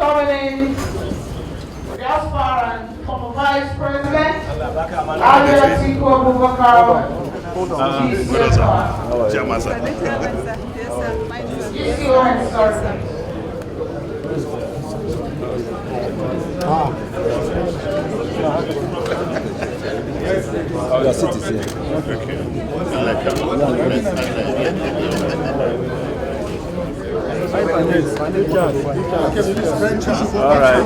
coming in the aspirant for Vice President, Atiku Abubakar. Hold on. Chairman, sir. Your seat is here. All right.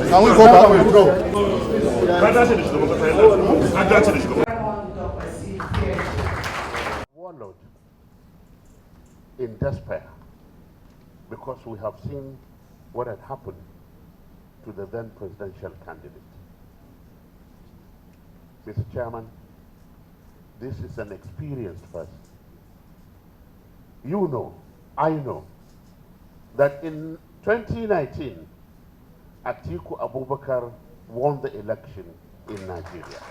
Can we go back? We go. Wallowed in despair because we have seen what had happened to the then presidential candidate. Mr. Chairman, this is an experienced person. You know, I know, that in 2019, Atiku Abubakar won the election in Nigeria.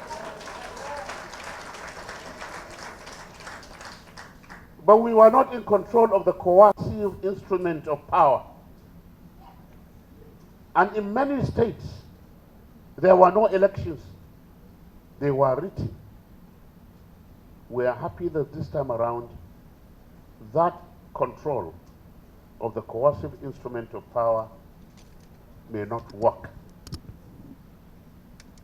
But we were not in control of the coercive instrument of power. And in many states, there were no elections. They were written. We are happy that this time around, that control of the coercive instrument of power may not work.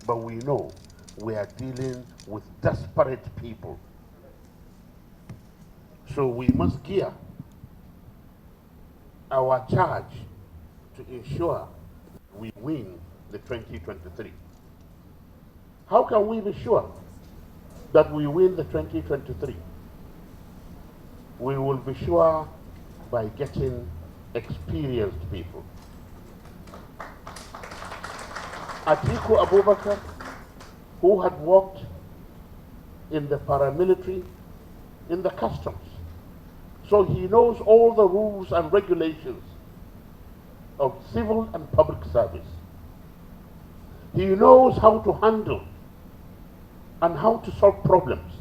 But we know we are dealing with desperate people. So we must gear our charge to ensure we win the 2023. How can we be sure that we win the 2023? We will be sure by getting experienced people. Atiku Abubakar, who had worked in the paramilitary, in the customs, so he knows all the rules and regulations of civil and public service. He knows how to handle and how to solve problems.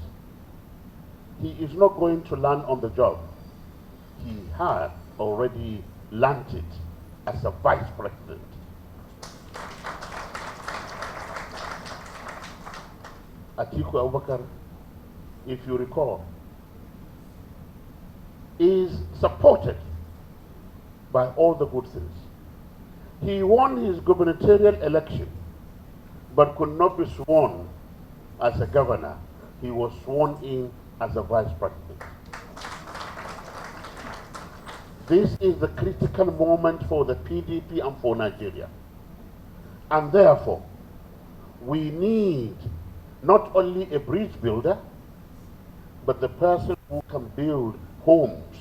He is not going to learn on the job. He had already learned it as a vice president. Atiku Abubakar, if you recall, is supported by all the good things. He won his gubernatorial election, but could not be sworn as a governor. He was sworn in as a vice president. This is the critical moment for the PDP and for Nigeria. And therefore, we need not only a bridge builder, but the person who can build homes,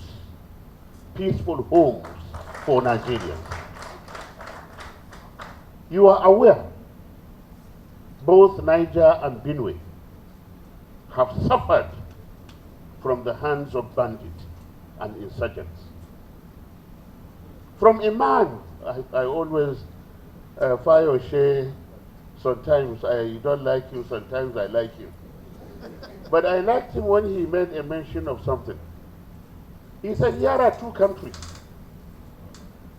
peaceful homes for Nigerians. You are aware, both Niger and Benue have suffered from the hands of bandits and insurgents. From a man, I always, Fayoshe, sometimes I don't like you, sometimes I like you. But I liked him when he made a mention of something. He said, here are two countries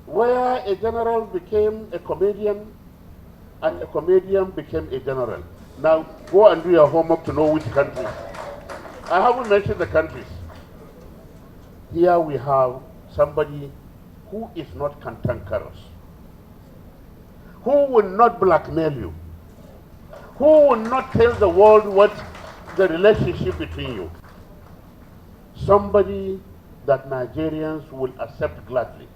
where a general became a comedian and a comedian became a general. Now, go and do your homework to know which countries. I haven't mentioned the countries. Here we have somebody who is not cantankerous, who will not blackmail you, who will not tell the world what the relationship between you. Somebody that Nigerians will accept gladly.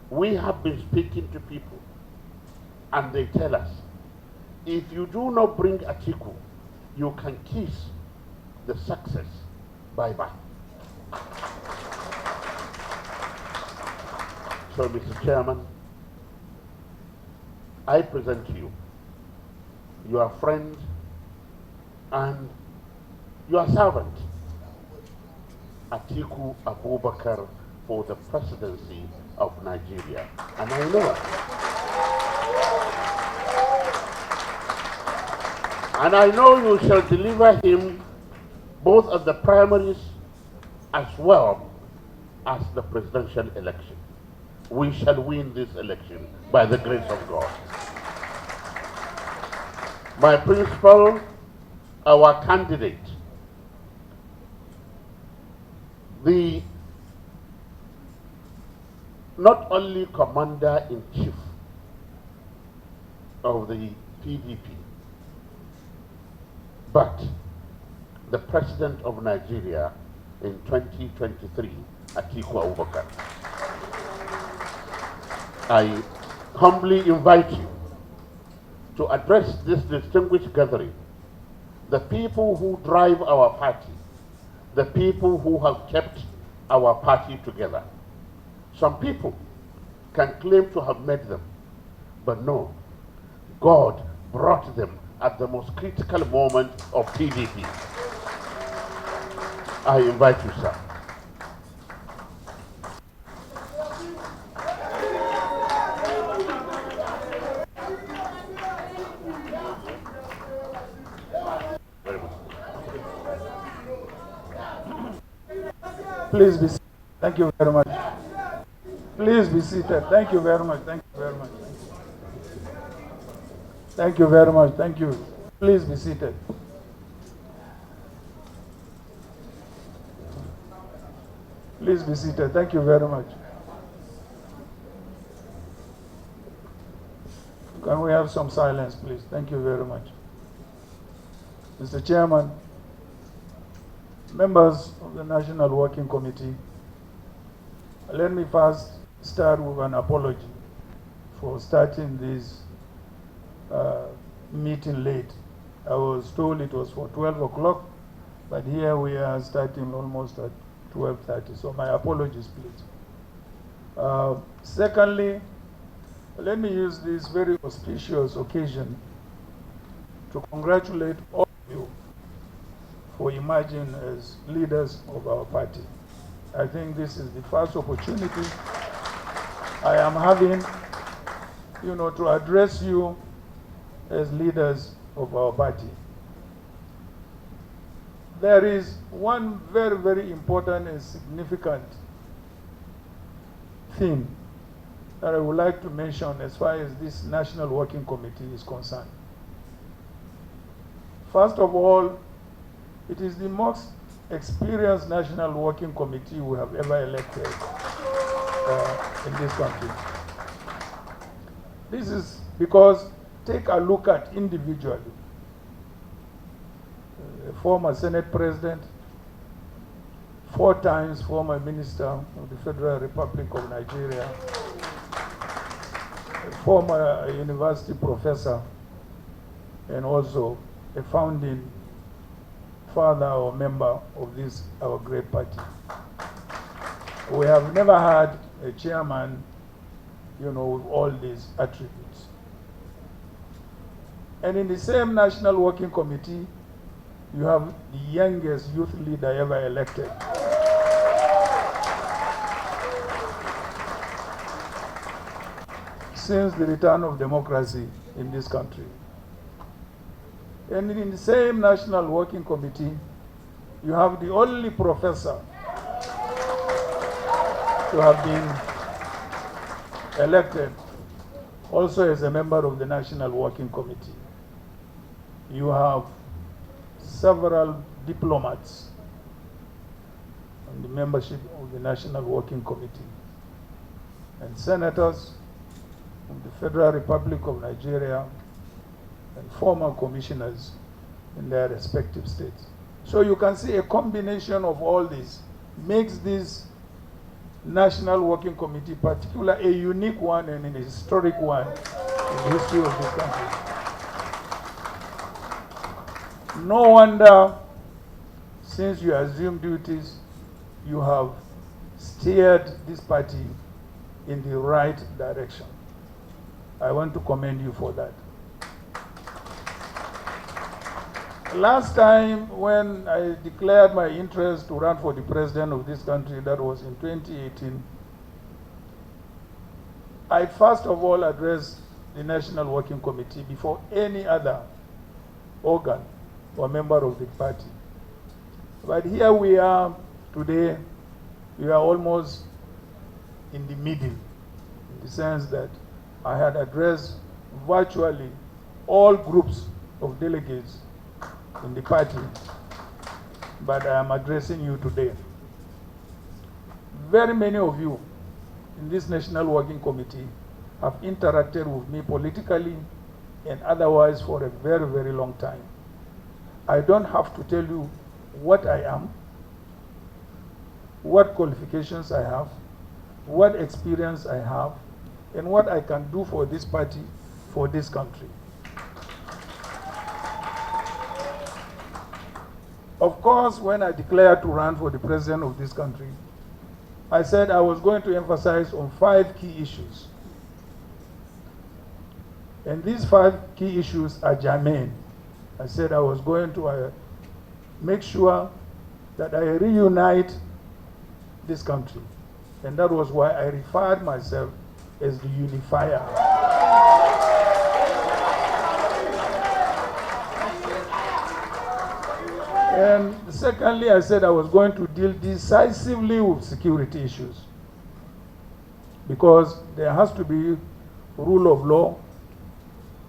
We have been speaking to people, and they tell us, if you do not bring Atiku, you can kiss the success bye-bye. So, Mr. Chairman, I present to you your friend and your servant, Atiku Abubakar, for the presidency of Nigeria. And I know, and I know you shall deliver him both at the primaries as well as the presidential election. we shall win this election by the grace of God. My principal, our candidate, not only commander-in-chief of the PDP, but the president of Nigeria in 2023, Atiku Abubakar. I humbly invite you to address this distinguished gathering, the people who drive our party, the people who have kept our party together. Some people can claim to have met them, but no, God brought them at the most critical moment of PDP. I invite you, sir. Please be seated. Thank you very much. Please be seated. Thank you very much. Thank you very much. Thank you very much. Thank you. Please be seated. Please be seated. Thank you very much. Can we have some silence, please? Thank you very much. Mr. Chairman, members of the National Working Committee, let me first start with an apology for starting this meeting late. I was told it was for 12 o'clock, but here we are starting almost at 12:30, so my apologies, please. Secondly, let me use this very auspicious occasion to congratulate all of you for emerging as leaders of our party. I think this is the first opportunity I am having, to address you as leaders of our party. There is one very, very important and significant thing that I would like to mention as far as this National Working Committee is concerned. First of all, it is the most experienced National Working Committee we have ever elected in this country. This is because, take a look at individually. A former Senate President, 4 times former Minister of the Federal Republic of Nigeria, a former university professor, and also a founding father or member of this, our great party. We have never had a chairman, with all these attributes. And in the same National Working Committee, you have the youngest youth leader ever elected. Since the return of democracy in this country. And in the same National Working Committee, you have the only professor to have been elected also as a member of the National Working Committee. You have several diplomats on the membership of the National Working Committee and senators from the Federal Republic of Nigeria and former commissioners in their respective states. So you can see a combination of all this makes this National Working Committee particularly a unique one and a historic one in the history of this country. No wonder, since you assumed duties, you have steered this party in the right direction. I want to commend you for that. Last time when I declared my interest to run for the president of this country, that was in 2018, I first of all addressed the National Working Committee before any other organ or member of the party. But here we are today, we are almost in the middle the sense that I had addressed virtually all groups of delegates in the party, but I am addressing you today. Very many of you in this National Working Committee have interacted with me politically and otherwise for a very, very long time. I don't have to tell you what I am, what qualifications I have, what experience I have, and what I can do for this party, for this country. Of course, when I declared to run for the president of this country, I said I was going to emphasize on 5 key issues. And these 5 key issues are germane. I said I was going to make sure that I reunite this country. And that was why I referred myself as the unifier. And secondly, I said I was going to deal decisively with security issues, because there has to be rule of law,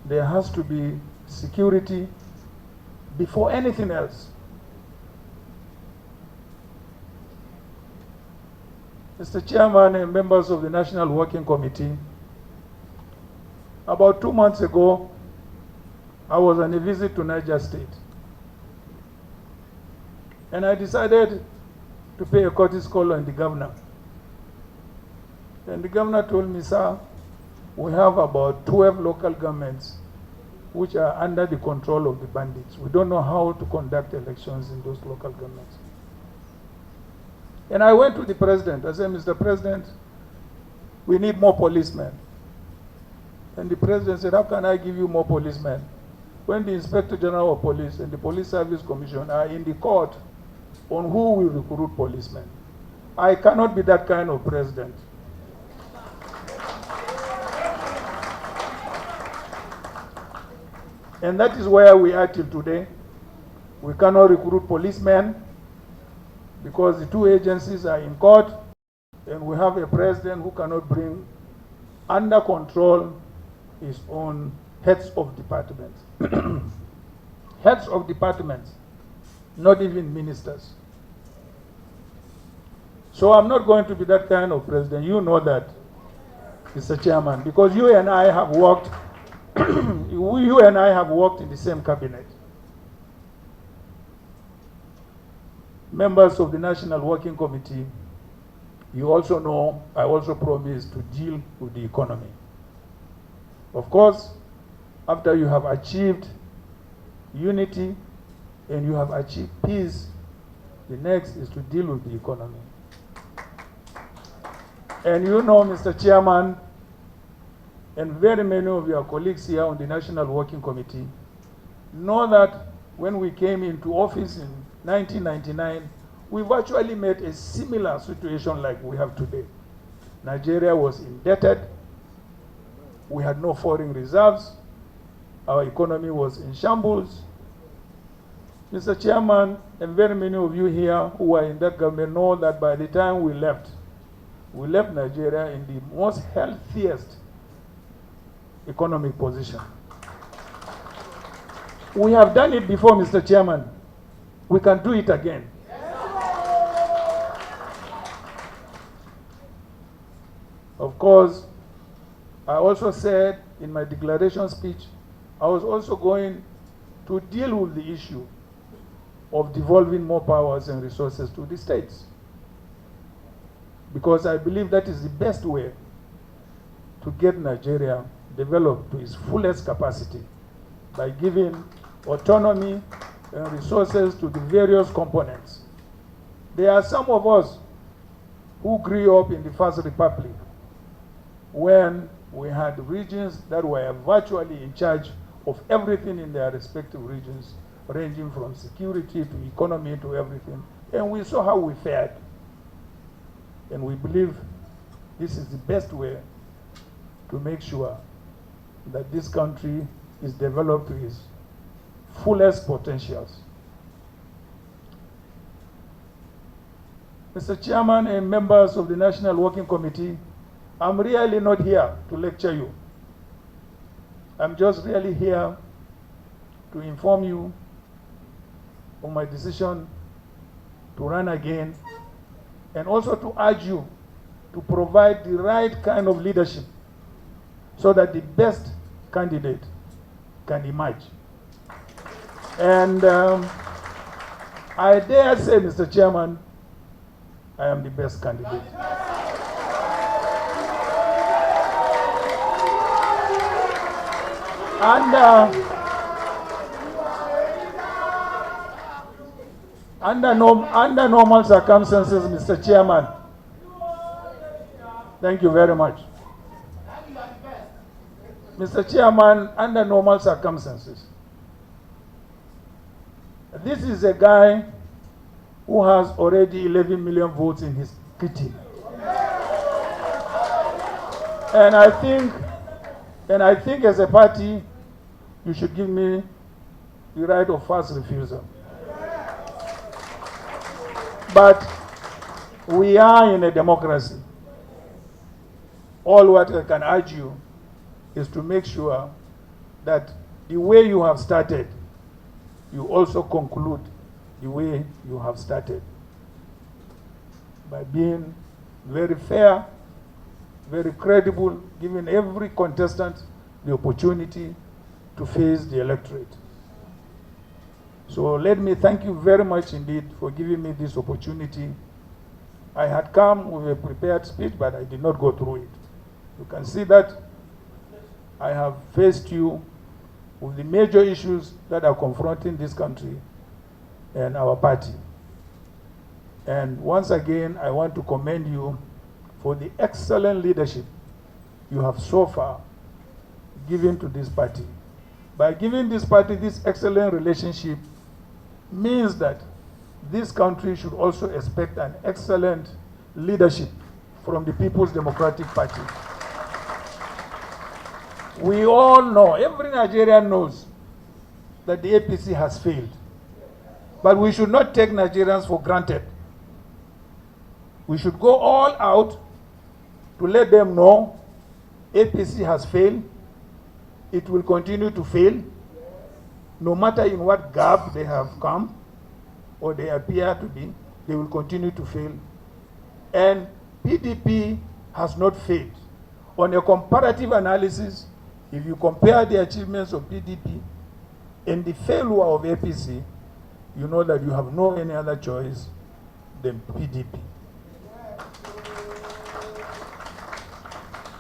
there has to be security before anything else. Mr. Chairman and members of the National Working Committee, about 2 months ago, I was on a visit to Niger State. And I decided to pay a courtesy call on the governor. And the governor told me, sir, we have about 12 local governments which are under the control of the bandits. We don't know how to conduct elections in those local governments. And I went to the president. I said, Mr. President, we need more policemen. And the president said, how can I give you more policemen when the Inspector General of Police and the Police Service Commission are in the court on who will recruit policemen? I cannot be that kind of president. And that is where we are till today. We cannot recruit policemen because the 2 agencies are in court, and we have a president who cannot bring under control his own heads of departments. Heads of departments, not even ministers. So I'm not going to be that kind of president. You know that, Mr. Chairman, because you and I have worked you and I have worked in the same cabinet. Members of the National Working Committee, you also know I also promised to deal with the economy. Of course, after you have achieved unity and you have achieved peace, the next is to deal with the economy. And you know, Mr. Chairman, and very many of your colleagues here on the National Working Committee know that when we came into office in 1999, we virtually met a similar situation like we have today. Nigeria was indebted. We had no foreign reserves. Our economy was in shambles. Mr. Chairman, and very many of you here who are in that government know that by the time we left Nigeria in the most healthiest economic position. We have done it before, Mr. Chairman. We can do it again. Of course, I also said in my declaration speech, I was also going to deal with the issue of devolving more powers and resources to the states, because I believe that is the best way to get Nigeria developed to its fullest capacity, by giving autonomy and resources to the various components. There are some of us who grew up in the First Republic when we had regions that were virtually in charge of everything in their respective regions, ranging from security to economy to everything. And we saw how we fared. And we believe this is the best way to make sure that this country is developed to its fullest potentials. Mr. Chairman and members of the National Working Committee, I'm really not here to lecture you. I'm just really here to inform you of my decision to run again, and also to urge you to provide the right kind of leadership so that the best candidate can emerge. And I dare say, Mr. Chairman, I am the best candidate. Under normal circumstances, Mr. Chairman, thank you very much. Mr. Chairman, under normal circumstances, this is a guy who has already 11 million votes in his kitty. And I think as a party, you should give me the right of first refusal. But we are in a democracy. All what I can urge you is to make sure that the way you have started, you also conclude the way you have started, by being very fair, very credible, giving every contestant the opportunity to face the electorate. So let me thank you very much indeed for giving me this opportunity. I had come with a prepared speech, but I did not go through it. You can see that I have faced you with the major issues that are confronting this country and our party. And once again, I want to commend you for the excellent leadership you have so far given to this party. By giving this party this excellent relationship means that this country should also expect an excellent leadership from the People's Democratic Party. We all know, every Nigerian knows that the APC has failed. But we should not take Nigerians for granted. We should go all out to let them know APC has failed. It will continue to fail, no matter in what gap they have come or they appear to be, they will continue to fail. And PDP has not failed. On a comparative analysis, if you compare the achievements of PDP and the failure of APC, you know that you have no any other choice than PDP.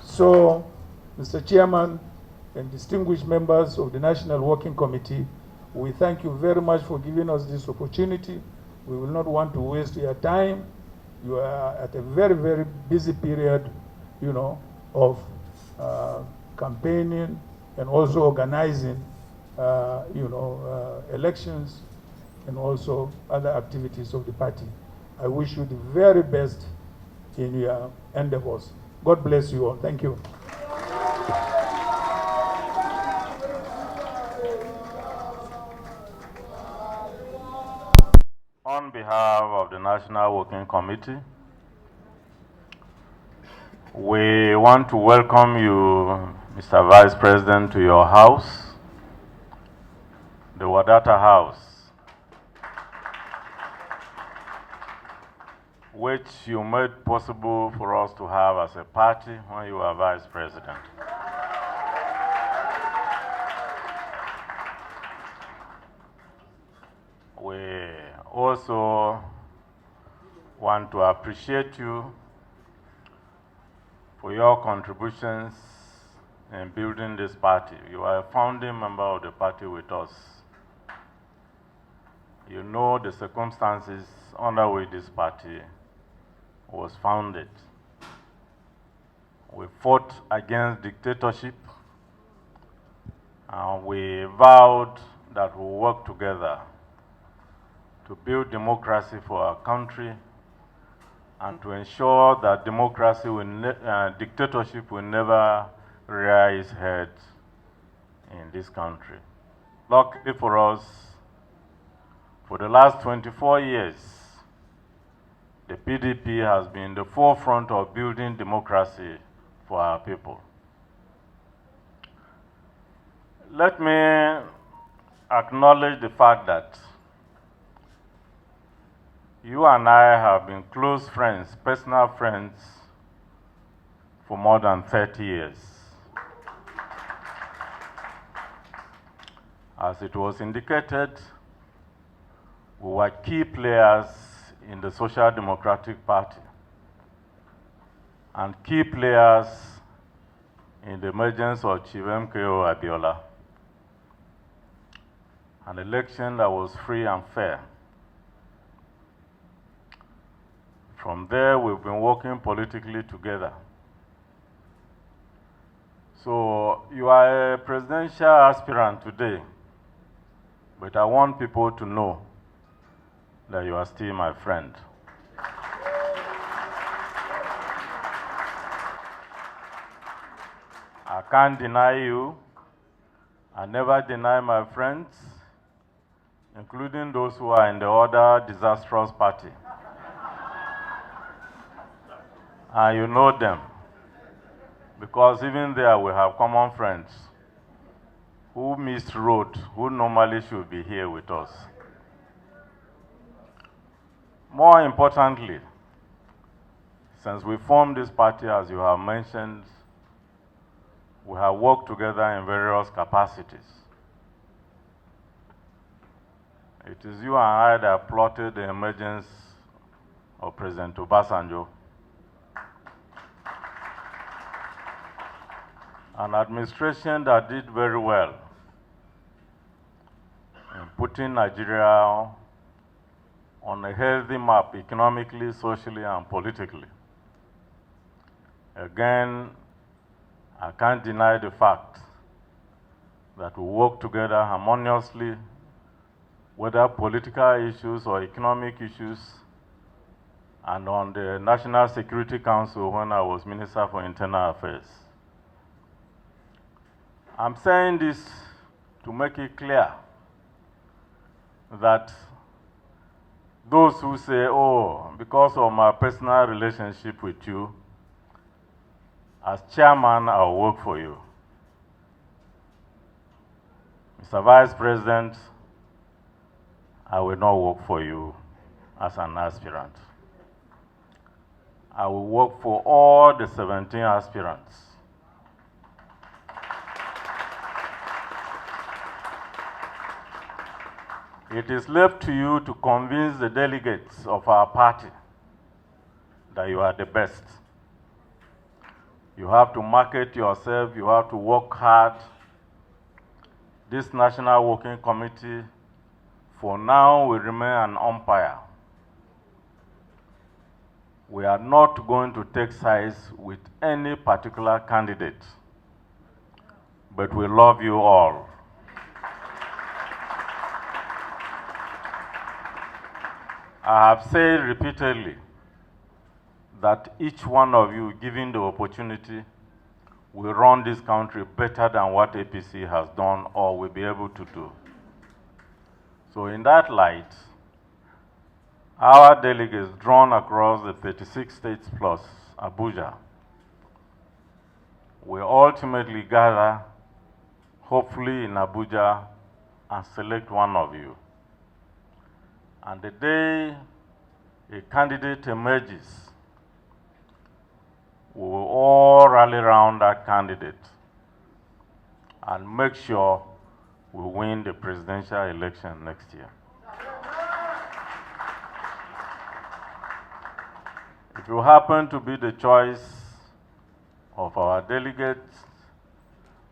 So, Mr. Chairman and distinguished members of the National Working Committee, we thank you very much for giving us this opportunity. We will not want to waste your time. You are at a very, very busy period, you know, of campaigning and also organizing, elections and also other activities of the party. I wish you the very best in your endeavors. God bless you all. Thank you. On behalf of the National Working Committee, we want to welcome you, Mr. Vice President, to your house, the Wadata House, which you made possible for us to have as a party when you were Vice President. We also want to appreciate you for your contributions in building this party. You are a founding member of the party with us. You know the circumstances under which this party was founded. We fought against dictatorship, and we vowed that we'll work together to build democracy for our country and to ensure that dictatorship will never rear its head in this country. Luckily for us, for the last 24 years, the PDP has been in the forefront of building democracy for our people. Let me acknowledge the fact that you and I have been close friends, personal friends, for more than 30 years. As it was indicated, we were key players in the Social Democratic Party and key players in the emergence of Chief MKO Abiola, an election that was free and fair. From there, we've been working politically together. So you are a presidential aspirant today, but I want people to know that you are still my friend. I can't deny you. I never deny my friends, including those who are in the other disastrous party. And you know them, because even there we have common friends who missed road, who normally should be here with us. More importantly, since we formed this party, as you have mentioned, we have worked together in various capacities. It is you and I that plotted the emergence of President Obasanjo, an administration that did very well in putting Nigeria on a healthy map economically, socially, and politically. Again, I can't deny the fact that we work together harmoniously, whether political issues or economic issues, and on the National Security Council when I was Minister for Internal Affairs. I'm saying this to make it clear that those who say, oh, because of my personal relationship with you, as chairman, I'll work for you. Mr. Vice President, I will not work for you as an aspirant. I will work for all the 17 aspirants. It is left to you to convince the delegates of our party that you are the best. You have to market yourself, you have to work hard. This National Working Committee, for now, will remain an umpire. We are not going to take sides with any particular candidate, but we love you all. I have said repeatedly that each one of you, given the opportunity, will run this country better than what APC has done or will be able to do. So in that light, our delegates drawn across the 36 states plus Abuja will ultimately gather, hopefully in Abuja, and select one of you. And the day a candidate emerges, we will all rally around that candidate and make sure we win the presidential election next year. If you happen to be the choice of our delegates,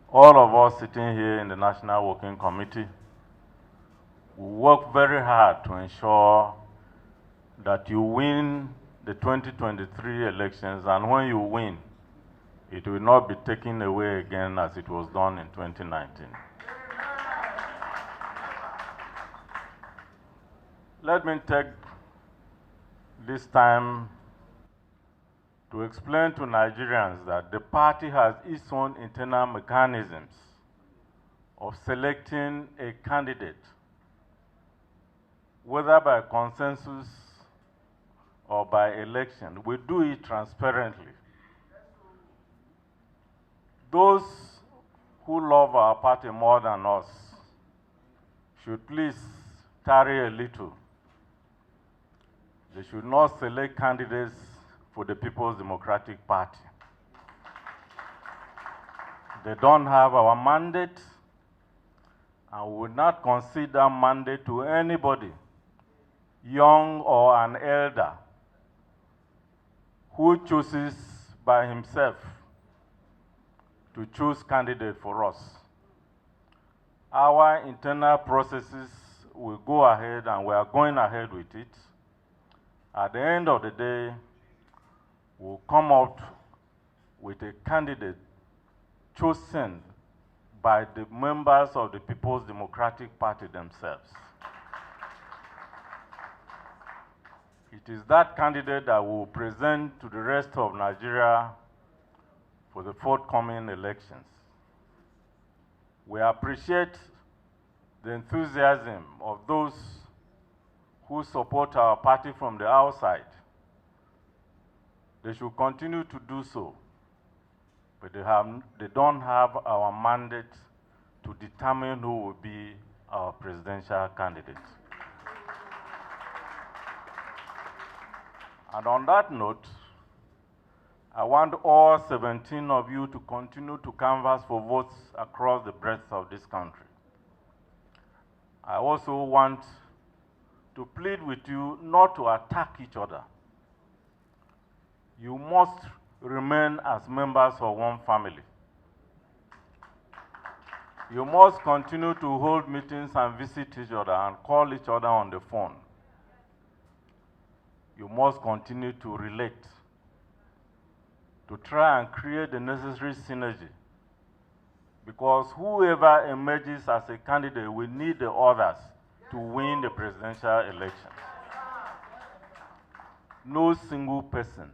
all of us sitting here in the National Working Committee, we work very hard to ensure that you win the 2023 elections, and when you win, it will not be taken away again as it was done in 2019. Let me take this time to explain to Nigerians that the party has its own internal mechanisms of selecting a candidate, whether by consensus or by election. We do it transparently. those who love our party more than us should please tarry a little. They should not select candidates for the People's Democratic Party. They don't have our mandate, and we will not consider mandate to anybody, young or an elder, who chooses by himself to choose candidate for us. Our internal processes will go ahead, and we are going ahead with it. At the end of the day, we'll come out with a candidate chosen by the members of the People's Democratic Party themselves. It is that candidate that will present to the rest of Nigeria for the forthcoming elections. We appreciate the enthusiasm of those who support our party from the outside. They should continue to do so, but they don't have our mandate to determine who will be our presidential candidate. And on that note, I want all 17 of you to continue to canvass for votes across the breadth of this country. I also want to plead with you not to attack each other. You must remain as members of one family. You must continue to hold meetings and visit each other and call each other on the phone. You must continue to relate, to try and create the necessary synergy, because whoever emerges as a candidate will need the others to win the presidential election. No single person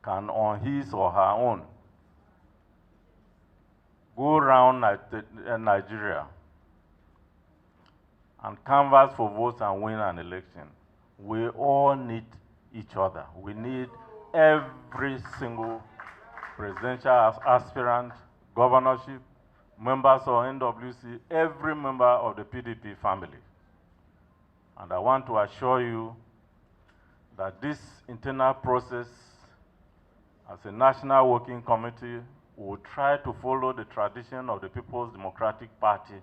can, on his or her own, go around Nigeria and canvass for votes and win an election. We all need each other. We need every single presidential aspirant, governorship, members of NWC, every member of the PDP family. And I want to assure you that this internal process, as a national working committee, will try to follow the tradition of the People's Democratic Party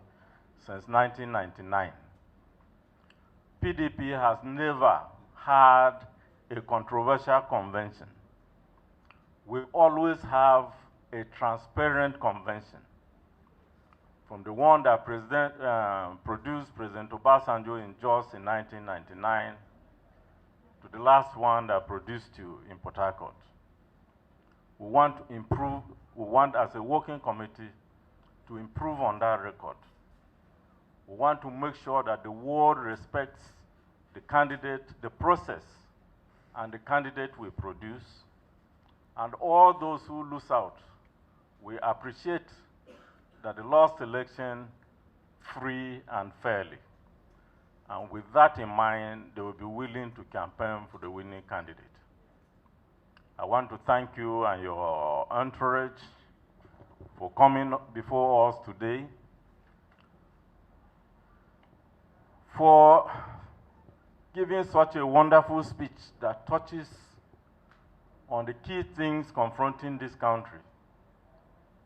since 1999. PDP has never had a controversial convention. We always have a transparent convention. From the one that produced President Obasanjo in Jos in 1999 to the last one that produced you in Port Harcourt. We want to improve, we want as a working committee to improve on that record. We want to make sure that the world respects the candidate, the process, and the candidate we produce. And all those who lose out, we appreciate that they lost election free and fairly. And with that in mind, they will be willing to campaign for the winning candidate. I want to thank you and your entourage for coming before us today, for giving such a wonderful speech that touches on the key things confronting this country: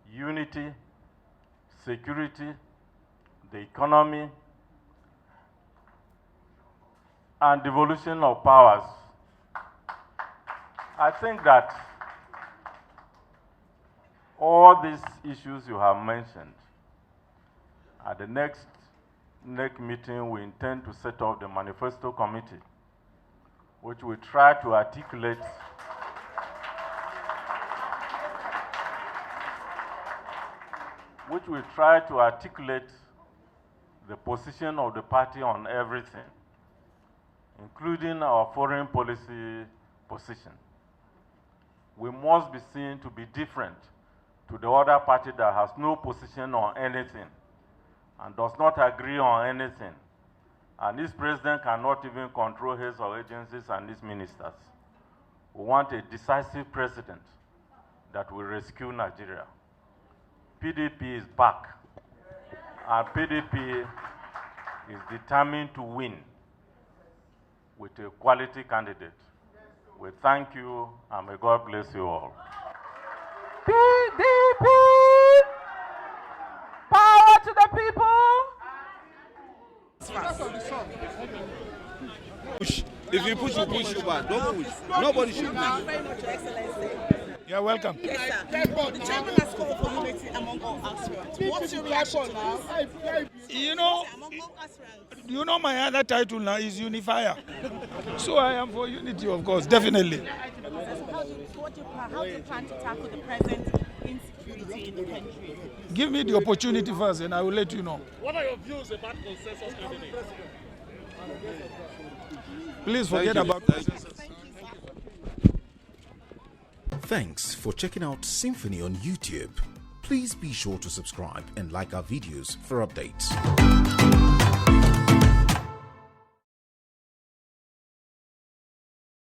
unity, security, the economy, and devolution of powers. I think that all these issues you have mentioned, at the next meeting, we intend to set up the manifesto committee, which will try to articulate the position of the party on everything, including our foreign policy position. We must be seen to be different to the other party that has no position on anything and does not agree on anything. And this president cannot even control his or agencies and his ministers. We want a decisive president that will rescue Nigeria. PDP is back. Our PDP is determined to win with a quality candidate. We thank you, and may God bless you all. PDP! Power to the people! Push. If you push, you push you back. Don't push. Nobody should push. Very much, Your Excellency. You're welcome. Yes, sir. The chairman has called for unity among all aspirants. What's your reaction to this? You know, Among all aspirants. you know my other title now is unifier. So I am for unity, of course, definitely. How do you plan to tackle the present insecurity in the country? Give me the opportunity first and I will let you know. What are your views about consensus candidates? Please forget about consensus. Thanks for checking out SYMFONI on YouTube. Please be sure to subscribe and like our videos for updates.